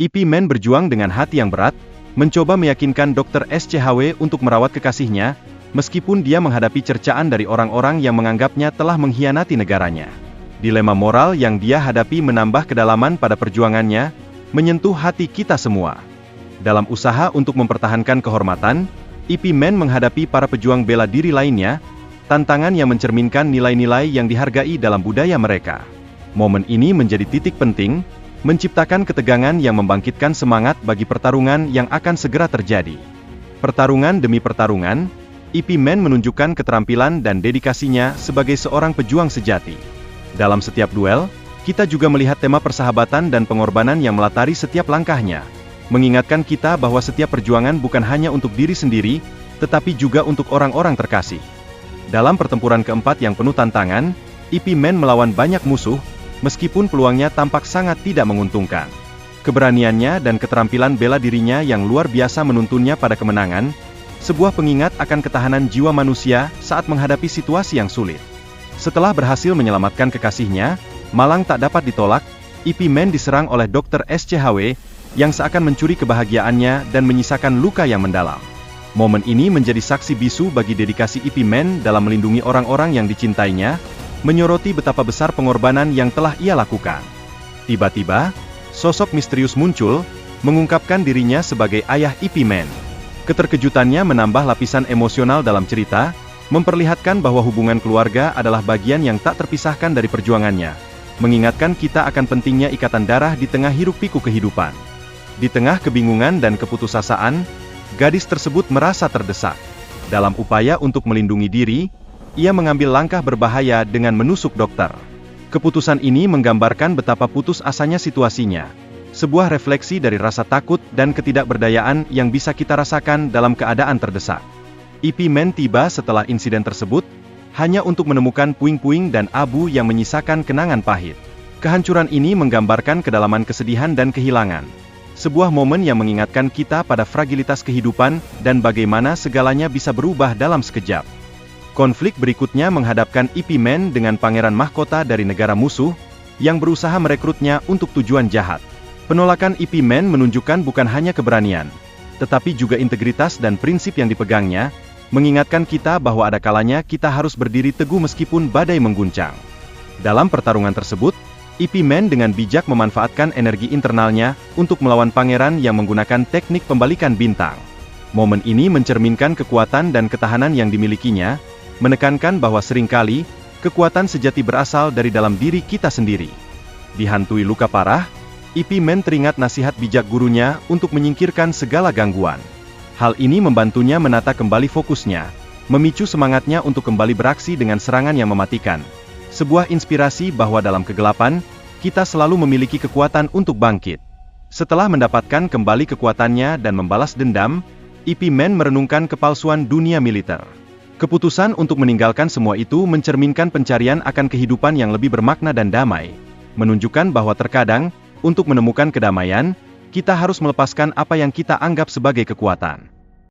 Ip Man berjuang dengan hati yang berat, mencoba meyakinkan Dr. SCHW untuk merawat kekasihnya, meskipun dia menghadapi cercaan dari orang-orang yang menganggapnya telah mengkhianati negaranya. Dilema moral yang dia hadapi menambah kedalaman pada perjuangannya, menyentuh hati kita semua. Dalam usaha untuk mempertahankan kehormatan, Ip Man menghadapi para pejuang bela diri lainnya, tantangan yang mencerminkan nilai-nilai yang dihargai dalam budaya mereka. Momen ini menjadi titik penting, menciptakan ketegangan yang membangkitkan semangat bagi pertarungan yang akan segera terjadi. Pertarungan demi pertarungan, Ip Man menunjukkan keterampilan dan dedikasinya sebagai seorang pejuang sejati. Dalam setiap duel, kita juga melihat tema persahabatan dan pengorbanan yang melatari setiap langkahnya, mengingatkan kita bahwa setiap perjuangan bukan hanya untuk diri sendiri, tetapi juga untuk orang-orang terkasih. Dalam pertempuran keempat yang penuh tantangan, Ip Man melawan banyak musuh, meskipun peluangnya tampak sangat tidak menguntungkan. Keberaniannya dan keterampilan bela dirinya yang luar biasa menuntunnya pada kemenangan, sebuah pengingat akan ketahanan jiwa manusia saat menghadapi situasi yang sulit. Setelah berhasil menyelamatkan kekasihnya, malang tak dapat ditolak, Ip Man diserang oleh Dr. SCHW, yang seakan mencuri kebahagiaannya dan menyisakan luka yang mendalam. Momen ini menjadi saksi bisu bagi dedikasi Ip Man dalam melindungi orang-orang yang dicintainya, menyoroti betapa besar pengorbanan yang telah ia lakukan. Tiba-tiba, sosok misterius muncul, mengungkapkan dirinya sebagai ayah Ip Man. Keterkejutannya menambah lapisan emosional dalam cerita, memperlihatkan bahwa hubungan keluarga adalah bagian yang tak terpisahkan dari perjuangannya, mengingatkan kita akan pentingnya ikatan darah di tengah hiruk-pikuk kehidupan. Di tengah kebingungan dan keputusasaan, gadis tersebut merasa terdesak. Dalam upaya untuk melindungi diri, ia mengambil langkah berbahaya dengan menusuk dokter. Keputusan ini menggambarkan betapa putus asanya situasinya. Sebuah refleksi dari rasa takut dan ketidakberdayaan yang bisa kita rasakan dalam keadaan terdesak. Ip Man tiba setelah insiden tersebut, hanya untuk menemukan puing-puing dan abu yang menyisakan kenangan pahit. Kehancuran ini menggambarkan kedalaman kesedihan dan kehilangan. Sebuah momen yang mengingatkan kita pada fragilitas kehidupan dan bagaimana segalanya bisa berubah dalam sekejap. Konflik berikutnya menghadapkan Ip Man dengan pangeran mahkota dari negara musuh, yang berusaha merekrutnya untuk tujuan jahat. Penolakan Ip Man menunjukkan bukan hanya keberanian, tetapi juga integritas dan prinsip yang dipegangnya, mengingatkan kita bahwa ada kalanya kita harus berdiri teguh meskipun badai mengguncang. Dalam pertarungan tersebut, Ip Man dengan bijak memanfaatkan energi internalnya, untuk melawan pangeran yang menggunakan teknik pembalikan bintang. Momen ini mencerminkan kekuatan dan ketahanan yang dimilikinya, menekankan bahwa seringkali, kekuatan sejati berasal dari dalam diri kita sendiri. Dihantui luka parah, Ip Man teringat nasihat bijak gurunya untuk menyingkirkan segala gangguan. Hal ini membantunya menata kembali fokusnya, memicu semangatnya untuk kembali beraksi dengan serangan yang mematikan. Sebuah inspirasi bahwa dalam kegelapan, kita selalu memiliki kekuatan untuk bangkit. Setelah mendapatkan kembali kekuatannya dan membalas dendam, Ip Man merenungkan kepalsuan dunia militer. Keputusan untuk meninggalkan semua itu mencerminkan pencarian akan kehidupan yang lebih bermakna dan damai, menunjukkan bahwa terkadang, untuk menemukan kedamaian, kita harus melepaskan apa yang kita anggap sebagai kekuatan.